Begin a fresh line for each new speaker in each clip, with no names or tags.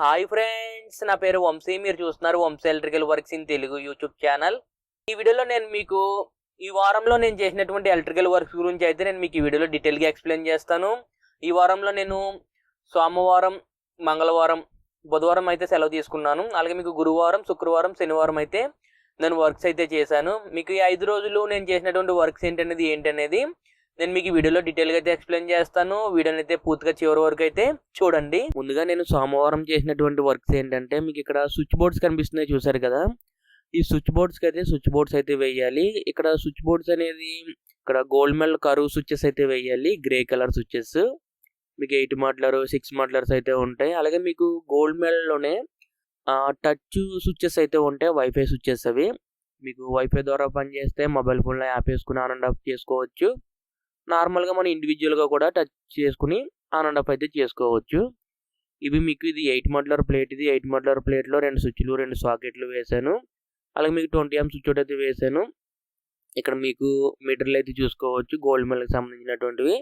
Hi friends, నా పేరు వంశీ. మీరు చూస్తున్నారు Vamshi electrical works in Telugu YouTube channel. ఈ వీడియోలో నేను మీకు ఈ వారంలో నేను చేసినటువంటి ఎలక్ట్రికల్ వర్క్స్ గురించి అయితే నేను మీకు ఈ వీడియోలో డీటెయిల్గా ఎక్స్ప్లెయిన్ చేస్తాను. ఈ వారంలో నేను సోమవారం, మంగళవారం, బుధవారం అయితే సెలవు తీసుకున్నాను. అలాగే మీకు గురువారం, శుక్రవారం, శనివారం అయితే నేను వర్క్స్ అయితే చేశాను. మీకు ఈ 5 రోజులు నేను చేసినటువంటి వర్క్స్ ఏంటనేది నేను మీకు ఈ వీడియోలో డీటెయిల్గా అయితే ఎక్స్ప్లెయిన్ చేస్తాను. వీడియోని అయితే పూర్తిగా చివరి వరకు అయితే చూడండి. ముందుగా నేను సోమవారం చేసినటువంటి వర్క్స్ ఏంటంటే, మీకు ఇక్కడ స్విచ్ బోర్డ్స్ కనిపిస్తున్నాయి చూసారు కదా. ఈ స్విచ్ బోర్డ్స్కి అయితే స్విచ్ బోర్డ్స్ అయితే వేయాలి. ఇక్కడ స్విచ్ బోర్డ్స్ అనేది ఇక్కడ గోల్డ్ మెల్ కరువు స్విచెస్ అయితే వేయాలి, గ్రే కలర్ స్విచెస్. మీకు 8 మాడ్లర్ 6 మాడ్లర్స్ అయితే ఉంటాయి. అలాగే మీకు గోల్డ్ మెల్లోనే టచ్ స్విచెస్ అయితే ఉంటాయి, వైఫై స్విచెస్. అవి మీకు వైఫై ద్వారా పనిచేస్తే మొబైల్ ఫోన్లో యాప్ వేసుకుని ఆన్ అండ్ ఆఫ్ చేసుకోవచ్చు. నార్మల్గా మనం ఇండివిజువల్గా కూడా టచ్ చేసుకుని ఆన్ అండ్ ఆఫ్ అయితే చేసుకోవచ్చు. ఇవి మీకు ఇది 8 మాడ్లర్ ప్లేట్. ఇది 8 మాడ్లర్ ప్లేట్లో 2 స్విచ్లు 2 సాకెట్లు వేసాను. అలాగే మీకు 20 amp స్విచ్ అయితే వేసాను. ఇక్కడ మీకు మీటర్లు అయితే చూసుకోవచ్చు, గోల్డ్ మెల్కి సంబంధించినటువంటివి.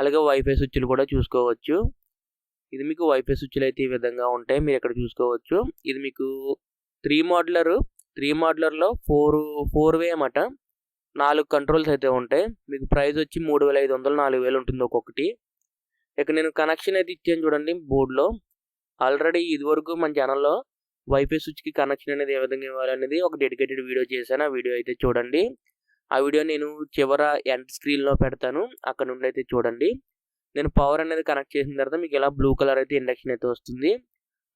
అలాగే వైఫై స్విచ్లు కూడా చూసుకోవచ్చు. ఇది మీకు వైఫై స్విచ్లు అయితే ఈ విధంగా ఉంటాయి, మీరు ఇక్కడ చూసుకోవచ్చు. ఇది మీకు 3 మాడ్లర్లో 4 వే అన్నమాట. 4 కంట్రోల్స్ అయితే ఉంటాయి. మీకు ప్రైస్ వచ్చి 3500 4000 ఉంటుంది ఒక్కొక్కటి. ఇక నేను కనెక్షన్ అయితే ఇచ్చాను చూడండి బోర్డులో. ఆల్రెడీ ఇదివరకు మన ఛానల్లో వైఫై స్విచ్కి కనెక్షన్ అనేది ఏ విధంగా ఇవ్వాలనేది ఒక డెడికేటెడ్ వీడియో చేశాను. ఆ వీడియో అయితే చూడండి. ఆ వీడియో నేను చివర ఎండ్ స్క్రీన్లో పెడతాను, అక్కడ నుండి అయితే చూడండి. నేను పవర్ అనేది కనెక్ట్ చేసిన తర్వాత మీకు ఇలా బ్లూ కలర్ అయితే ఇండక్షన్ అయితే వస్తుంది.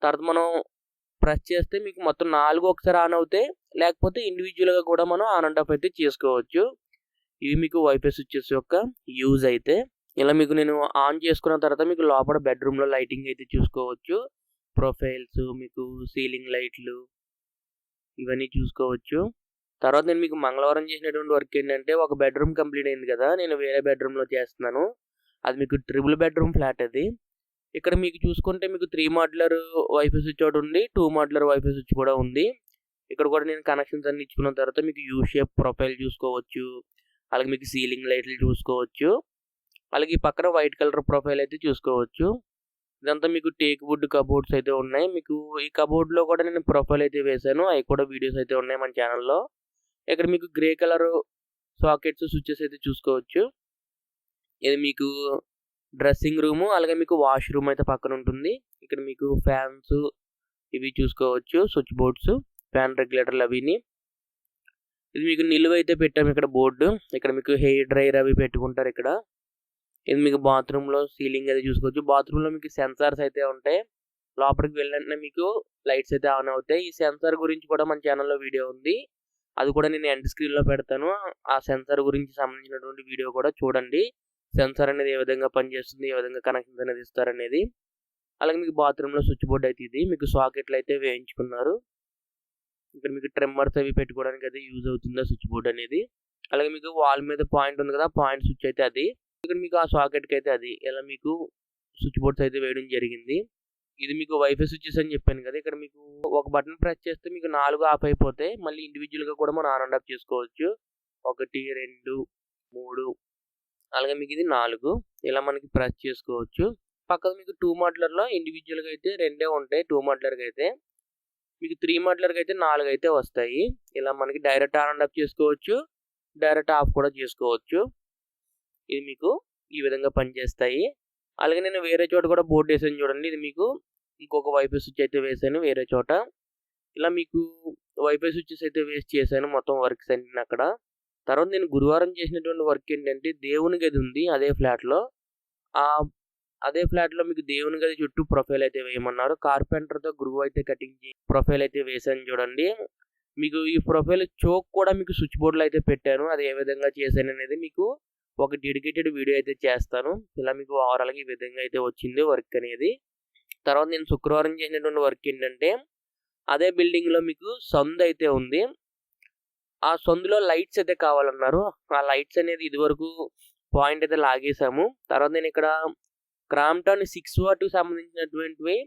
తర్వాత మనం ప్రెస్ చేస్తే మీకు మొత్తం 4 ఒకసారి ఆన్ అవుతాయి, లేకపోతే ఇండివిజువల్గా కూడా మనం ఆన్ అండ్ ఆఫ్ అయితే చేసుకోవచ్చు. ఇవి మీకు వైఫై స్విచెస్ యొక్క యూజ్ అయితే. ఇలా మీకు నేను ఆన్ చేసుకున్న తర్వాత మీకు లోపల బెడ్రూమ్లో లైటింగ్ అయితే చూసుకోవచ్చు. ప్రొఫైల్స్, మీకు సీలింగ్ లైట్లు ఇవన్నీ చూసుకోవచ్చు. తర్వాత నేను మీకు మంగళవారం చేసినటువంటి వర్క్ ఏంటంటే, ఒక బెడ్రూమ్ కంప్లీట్ అయింది కదా, నేను వేరే బెడ్రూమ్లో చేస్తున్నాను. అది మీకు ట్రిపుల్ బెడ్రూమ్ ఫ్లాట్. అది ఇక్కడ మీకు చూసుకుంటే మీకు 3 మాడ్లర్ వైఫై స్విచ్ ఒకటి ఉంది, 2 మాడ్లర్ వైఫై స్విచ్ కూడా ఉంది. ఇక్కడ కూడా నేను కనెక్షన్స్ అన్ని ఇచ్చుకున్న తర్వాత మీకు యూ షేప్ ప్రొఫైల్ చూసుకోవచ్చు. అలాగే మీకు సీలింగ్ లైట్లు చూసుకోవచ్చు. అలాగే ఈ పక్కన వైట్ కలర్ ప్రొఫైల్ అయితే చూసుకోవచ్చు. ఇదంతా మీకు టేక్ వుడ్ కబోర్డ్స్ అయితే ఉన్నాయి. మీకు ఈ కబోర్డ్లో కూడా నేను ప్రొఫైల్ అయితే వేశాను, అవి కూడా వీడియోస్ అయితే ఉన్నాయి మన ఛానల్లో. ఇక్కడ మీకు గ్రే కలర్ సాకెట్స్ స్విచెస్ అయితే చూసుకోవచ్చు. ఇది మీకు డ్రెస్సింగ్ రూము, అలాగే మీకు వాష్ రూమ్ అయితే పక్కన ఉంటుంది. ఇక్కడ మీకు ఫ్యాన్స్ ఇవి చూసుకోవచ్చు, స్విచ్ బోర్డ్స్, ఫ్యాన్ రెగ్యులేటర్లు అవిని. ఇది మీకు నిలువైతే పెట్టాము ఇక్కడ బోర్డు. ఇక్కడ మీకు హెయిర్ డ్రైయర్ అవి పెట్టుకుంటారు ఇక్కడ. ఇది మీకు బాత్రూంలో సీలింగ్ అయితే చూసుకోవచ్చు. బాత్రూంలో మీకు సెన్సార్స్ అయితే ఉంటాయి. లోపలికి వెళ్ళిన మీకు లైట్స్ అయితే ఆన్ అవుతాయి. ఈ సెన్సార్ గురించి కూడా మన ఛానల్లో వీడియో ఉంది, అది కూడా నేను ఎండ్ స్క్రీన్లో పెడతాను. ఆ సెన్సార్ గురించి సంబంధించినటువంటి వీడియో కూడా చూడండి. సెన్సార్ అనేది ఏ విధంగా పనిచేస్తుంది, ఏ విధంగా కనెక్షన్స్ అనేది ఇస్తారనేది. అలాగే మీకు బాత్రూంలో స్విచ్ బోర్డ్ అయితే ఇది మీకు సాకెట్లు అయితే వేయించుకున్నారు. ఇక్కడ మీకు ట్రిమ్మర్స్ అవి పెట్టుకోవడానికి అయితే యూజ్ అవుతుంది ఆ స్విచ్ బోర్డ్ అనేది. అలాగే మీకు వాల్ మీద పాయింట్ ఉంది కదా, పాయింట్ స్విచ్ అయితే అది. ఇక్కడ మీకు ఆ సాకెట్కి అయితే అది ఇలా మీకు స్విచ్ బోర్డ్స్ అయితే వేయడం జరిగింది. ఇది మీకు వైఫై స్విచెస్ అని చెప్పాను కదా. ఇక్కడ మీకు ఒక బటన్ ప్రెస్ చేస్తే మీకు 4 ఆఫ్ అయిపోతాయి. మళ్ళీ ఇండివిజువల్గా కూడా మనం ఆన్ అండ్ ఆఫ్ చేసుకోవచ్చు. 1 2 3 అలాగే మీకు ఇది 4 ఇలా మనకి ప్రెస్ చేసుకోవచ్చు. పక్కన మీకు 2 మాడ్లర్లో ఇండివిజువల్గా అయితే 2 ఉంటాయి. 2 మాడ్లర్కి అయితే మీకు 3 మాడ్లర్కి అయితే 4 అయితే వస్తాయి. ఇలా మనకి డైరెక్ట్ ఆన్ అండ్ ఆఫ్ చేసుకోవచ్చు, డైరెక్ట్ ఆఫ్ కూడా చేసుకోవచ్చు. ఇది మీకు ఈ విధంగా పనిచేస్తాయి. అలాగే నేను వేరే చోట కూడా బోర్డు వేసాను చూడండి. ఇది మీకు ఇంకొక వైఫై స్విచ్ అయితే వేసాను వేరే చోట. ఇలా మీకు వైఫై స్విచెస్ అయితే వేస్ట్ చేశాను మొత్తం వర్క్స్ అన్ని అక్కడ. తర్వాత నేను గురువారం చేసినటువంటి వర్క్ ఏంటంటే, దేవుని గది ఉంది అదే ఫ్లాట్లో. అదే ఫ్లాట్లో మీకు దేవుని గది చుట్టూ ప్రొఫైల్ అయితే వేయమన్నారు. కార్పెంటర్తో గ్రూ అయితే కటింగ్ చేసి ప్రొఫైల్ అయితే వేసాను చూడండి. మీకు ఈ ప్రొఫైల్ చోక్ కూడా మీకు స్విచ్ బోర్డులో అయితే పెట్టాను. అది ఏ విధంగా చేశాను అనేది మీకు ఒక డెడికేటెడ్ వీడియో అయితే చేస్తాను. ఇలా మీకు ఓవరాల్గా ఈ విధంగా అయితే వచ్చింది వర్క్ అనేది. తర్వాత నేను శుక్రవారం చేసినటువంటి వర్క్ ఏంటంటే, అదే బిల్డింగ్లో మీకు సందు అయితే ఉంది. ఆ సందులో లైట్స్ అయితే కావాలన్నారు. ఆ లైట్స్ అనేది ఇదివరకు పాయింట్ అయితే లాగేసాము. తర్వాత నేను ఇక్కడ క్రాంప్టన్ 6 వాట్కి సంబంధించినటువంటివి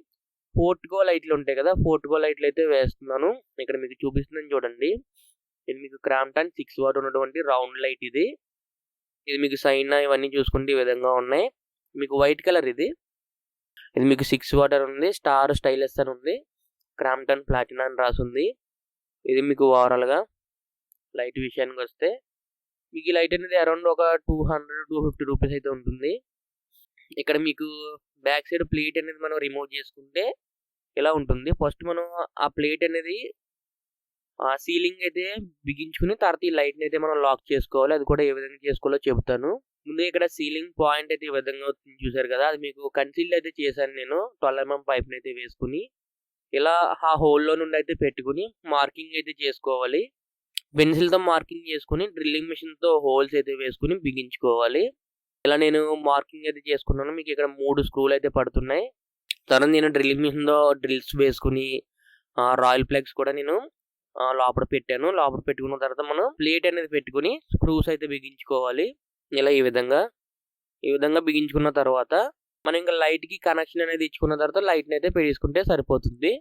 పోర్టుగో లైట్లు ఉంటాయి కదా, పోర్టుగో లైట్లు అయితే వేస్తున్నాను. ఇక్కడ మీకు చూపిస్తున్నాను చూడండి. ఇది మీకు క్రాంప్టన్ 6 వాట్ ఉన్నటువంటి రౌండ్ లైట్ ఇది. ఇది మీకు సైన్ ఇవన్నీ చూసుకుంటే ఈ విధంగా ఉన్నాయి. మీకు వైట్ కలర్ ఇది. ఇది మీకు 6 వాటర్ ఉంది, స్టార్ స్టైలెస్ అని ఉంది, క్రాంప్టన్ ప్లాటినా అని రాసింది. ఇది మీకు ఓవరాల్గా లైట్ విషయానికి వస్తే మీకు ఈ లైట్ అనేది అరౌండ్ ఒక 200-250 రూపీస్ అయితే ఉంటుంది. ఇక్కడ మీకు బ్యాక్ సైడ్ ప్లేట్ అనేది మనం రిమూవ్ చేసుకుంటే ఇలా ఉంటుంది. ఫస్ట్ మనం ఆ ప్లేట్ అనేది ఆ సీలింగ్ అయితే బిగించుకుని తర్వాత ఈ లైట్ని అయితే మనం లాక్ చేసుకోవాలి. అది కూడా ఏ విధంగా చేసుకోవాలో చెబుతాను. ముందు ఇక్కడ సీలింగ్ పాయింట్ అయితే ఈ విధంగా చూసారు కదా, అది మీకు కన్సీల్ అయితే చేశాను నేను. 12mm పైప్ని అయితే వేసుకుని ఇలా ఆ హోల్లో నుండి అయితే పెట్టుకుని మార్కింగ్ అయితే చేసుకోవాలి. పెన్సిల్తో మార్కింగ్ చేసుకుని డ్రిల్లింగ్ మిషన్తో హోల్స్ అయితే వేసుకుని బిగించుకోవాలి. ఇలా నేను మార్కింగ్ అయితే చేసుకున్నాను. మీకు ఇక్కడ 3 స్క్రూలు అయితే పడుతున్నాయి. తర్వాత నేను డ్రిల్లింగ్ మిషన్తో డ్రిల్స్ వేసుకుని రాయల్ ప్లగ్స్ కూడా నేను లోపల పెట్టాను. లోపల పెట్టుకున్న తర్వాత మనం ప్లేట్ అనేది పెట్టుకుని స్క్రూస్ అయితే బిగించుకోవాలి. ఇలా ఈ విధంగా బిగించుకున్న తర్వాత మనం ఇంకా లైట్కి కనెక్షన్ అనేది ఇచ్చుకున్న తర్వాత లైట్ని అయితే పెట్టేసుకుంటే సరిపోతుంది.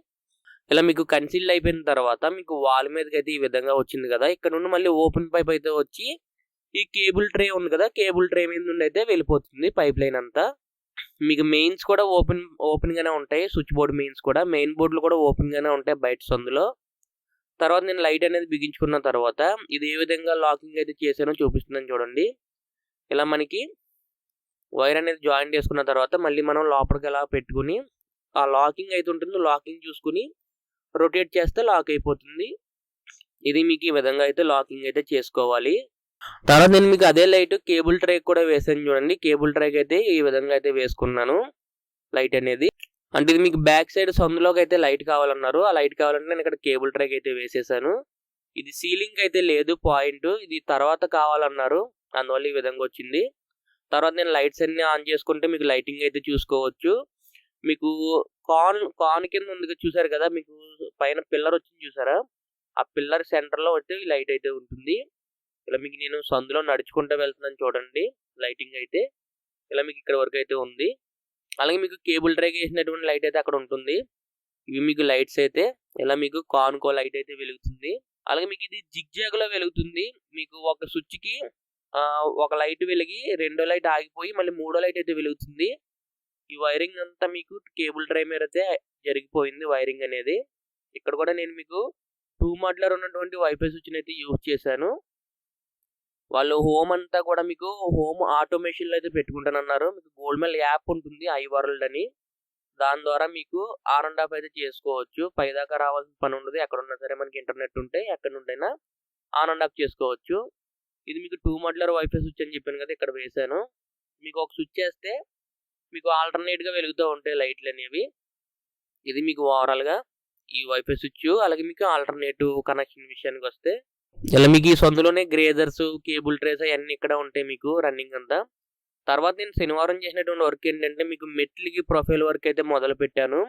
ఇలా మీకు కన్సీల్ అయిపోయిన తర్వాత మీకు వాల్ మీదకి అయితే ఈ విధంగా వచ్చింది కదా, ఇక్కడ నుండి మళ్ళీ ఓపెన్ పైప్ అయితే వచ్చి ఈ కేబుల్ ట్రే ఉంది కదా, కేబుల్ ట్రే మీద నుండి అయితే వెళ్ళిపోతుంది పైప్ లైన్ అంతా. మీకు మెయిన్స్ కూడా ఓపెన్ గానే ఉంటాయి. స్విచ్ బోర్డ్ మెయిన్స్ కూడా, మెయిన్ బోర్డులు కూడా ఓపెన్ గానే ఉంటాయి బయట సందులో. తర్వాత నేను లైట్ అనేది బిగించుకున్న తర్వాత ఇది ఏ విధంగా లాకింగ్ అయితే చేశానో చూపిస్తున్నాను చూడండి. ఇలా మనకి వైర్ అనేది జాయిన్ చేసుకున్న తర్వాత మళ్ళీ మనం లోపలికి ఎలా పెట్టుకుని ఆ లాకింగ్ అయితే ఉంటుంది, లాకింగ్ చూసుకుని రొటేట్ చేస్తే లాక్ అయిపోతుంది. ఇది మీకు ఈ విధంగా అయితే లాకింగ్ అయితే చేసుకోవాలి. తర్వాత నేను మీకు అదే లైట్ కేబుల్ ట్రే కూడా వేసాను చూడండి. కేబుల్ ట్రేకి అయితే ఈ విధంగా అయితే వేసుకున్నాను లైట్ అనేది. అంటే ఇది మీకు బ్యాక్ సైడ్ సందులోకి అయితే లైట్ కావాలన్నారు. ఆ లైట్ కావాలంటే నేను ఇక్కడ కేబుల్ ట్రేకి అయితే వేసేసాను. ఇది సీలింగ్ అయితే లేదు పాయింట్, ఇది తర్వాత కావాలన్నారు, అందువల్ల ఈ విధంగా వచ్చింది. తర్వాత నేను లైట్స్ అన్ని ఆన్ చేసుకుంటే మీకు లైటింగ్ అయితే చూసుకోవచ్చు. మీకు కాన్ కింద ఉంది చూసారు కదా, మీకు పైన పిల్లర్ వచ్చింది చూసారా, ఆ పిల్లర్ సెంటర్లో వచ్చి ఈ లైట్ అయితే ఉంటుంది. ఇలా మీకు నేను సందులో నడుచుకుంటూ వెళ్తున్నాను చూడండి లైటింగ్ అయితే. ఇలా మీకు ఇక్కడ వరకు అయితే ఉంది. అలాగే మీకు కేబుల్ ట్రేకి వేసినటువంటి లైట్ అయితే అక్కడ ఉంటుంది. ఇవి మీకు లైట్స్ అయితే ఇలా మీకు కాన్కో లైట్ అయితే వెలుగుతుంది. అలాగే మీకు ఇది జిగ్జాగ్లో వెలుగుతుంది. మీకు ఒక స్విచ్కి ఒక లైట్ వెలిగి రెండో లైట్ ఆగిపోయి మళ్ళీ మూడో లైట్ అయితే వెలుగుతుంది. ఈ వైరింగ్ అంతా మీకు కేబుల్ ట్రే మీద అయితే జరిగిపోయింది వైరింగ్ అనేది. ఇక్కడ కూడా నేను మీకు 2 మాడ్యులర్ ఉన్నటువంటి వైఫై స్విచ్ని అయితే యూజ్ చేశాను. వాళ్ళు హోమ్ అంతా కూడా మీకు హోమ్ ఆటోమేషన్లో అయితే పెట్టుకుంటానన్నారు. మీకు గోల్డ్ మెల్ యాప్ ఉంటుంది ఐ వరల్డ్ అని, దాని ద్వారా మీకు ఆన్ అండ్ ఆఫ్ అయితే చేసుకోవచ్చు. పైదాకా రావాల్సిన పని ఉండదు. ఎక్కడ ఉన్నా సరే మనకి ఇంటర్నెట్ ఉంటే ఎక్కడ నుండైనా ఆన్ అండ్ ఆఫ్ చేసుకోవచ్చు. ఇది మీకు 2 మాడ్యులర్ వైఫై స్విచ్ అని చెప్పాను కదా, ఇక్కడ వేసాను. మీకు ఒక స్విచ్ వేస్తే మీకు ఆల్టర్నేట్గా వెలుగుతూ ఉంటాయి లైట్లు అనేవి. ఇది మీకు ఓవరాల్గా ఈ వైఫై స్విచ్. అలాగే మీకు ఆల్టర్నేటివ్ కనెక్షన్ విషయానికి వస్తే ఇలా మీకు ఈ సందులోనే గ్రేజర్స్, కేబుల్ ట్రేస్ అవన్నీ ఇక్కడ ఉంటాయి మీకు రన్నింగ్ అంతా. తర్వాత నేను శనివారం చేసినటువంటి వర్క్ ఏంటంటే మీకు మెట్లకి ప్రొఫైల్ వర్క్ అయితే మొదలు పెట్టాను.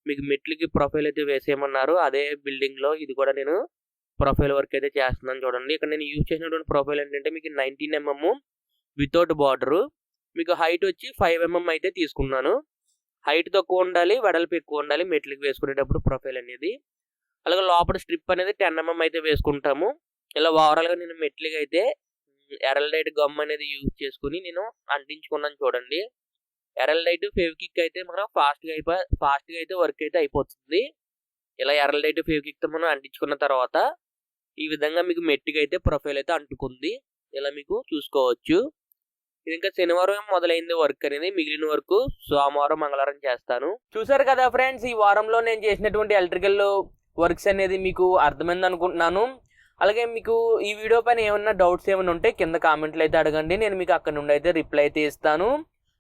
మీకు మెట్లకి ప్రొఫైల్ అయితే వేసేయమన్నారు. అదే బిల్డింగ్లో ఇది కూడా నేను ప్రొఫైల్ వర్క్ అయితే చేస్తున్నాను చూడండి. ఇక్కడ నేను యూజ్ చేసినటువంటి ప్రొఫైల్ ఏంటంటే మీకు 19mm వితౌట్ బార్డరు. మీకు హైట్ వచ్చి 5mm అయితే తీసుకున్నాను. హైట్ తక్కువ ఉండాలి, వెడల్పు ఎక్కువ ఉండాలి మెట్లకి వేసుకునేటప్పుడు ప్రొఫైల్ అనేది. అలాగే లోపల స్ట్రిప్ అనేది 10mm అయితే వేసుకుంటాము. ఇలా ఓవరాల్గా నేను మెట్లకి అయితే ఎరల్డైట్ గమ్ అనేది యూజ్ చేసుకుని నేను అంటించుకున్నాను చూడండి. ఎరల్డైట్ ఫెవికిక్ అయితే మనం ఫాస్ట్గా అయితే వర్క్ అయితే అయిపోతుంది. ఇలా ఎరల్డైట్ ఫెవికిక్తో మనం అంటించుకున్న తర్వాత ఈ విధంగా మీకు మెట్టికి అయితే ప్రొఫైల్ అయితే అంటుకుంది. ఇలా మీకు చూసుకోవచ్చు. ఇది ఇంకా శనివారం మొదలైంది వర్క్ అనేది, మిగిలిన వర్క్ సోమవారం మంగళవారం చేస్తాను. చూసారు కదా ఫ్రెండ్స్, ఈ వారంలో నేను చేసినటువంటి ఎలక్ట్రికల్ వర్క్స్ అనేది మీకు అర్థమైంది అనుకుంటున్నాను. అలాగే మీకు ఈ వీడియో పైన ఏమన్నా డౌట్స్ ఏమైనా ఉంటే కింద కామెంట్లు అయితే అడగండి, నేను మీకు అక్కడ నుండి అయితే రిప్లై అయితే ఇస్తాను.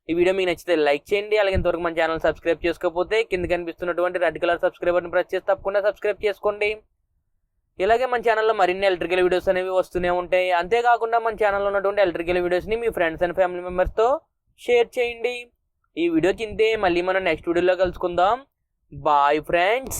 ఈ వీడియో మీకు నచ్చితే లైక్ చేయండి. అలాగే ఇంతవరకు మన ఛానల్ సబ్స్క్రైబ్ చేసుకోకపోతే కింద కనిపిస్తున్నటువంటి red colour subscribe button press చేసి తప్పకుండా సబ్స్క్రైబ్ చేసుకోండి. ఇలాగే మన ఛానల్లో మరిన్ని ఎలక్ట్రికల్ వీడియోస్ అనేవి వస్తూనే ఉంటాయి. అంతేకాకుండా మన ఛానల్లో ఉన్నటువంటి ఎలక్ట్రికల్ వీడియోస్ని మీ ఫ్రెండ్స్ అండ్ ఫ్యామిలీ మెంబర్స్తో షేర్ చేయండి. ఈ వీడియో కిందే మళ్ళీ మనం నెక్స్ట్ వీడియోలో కలుసుకుందాం. Bye friends.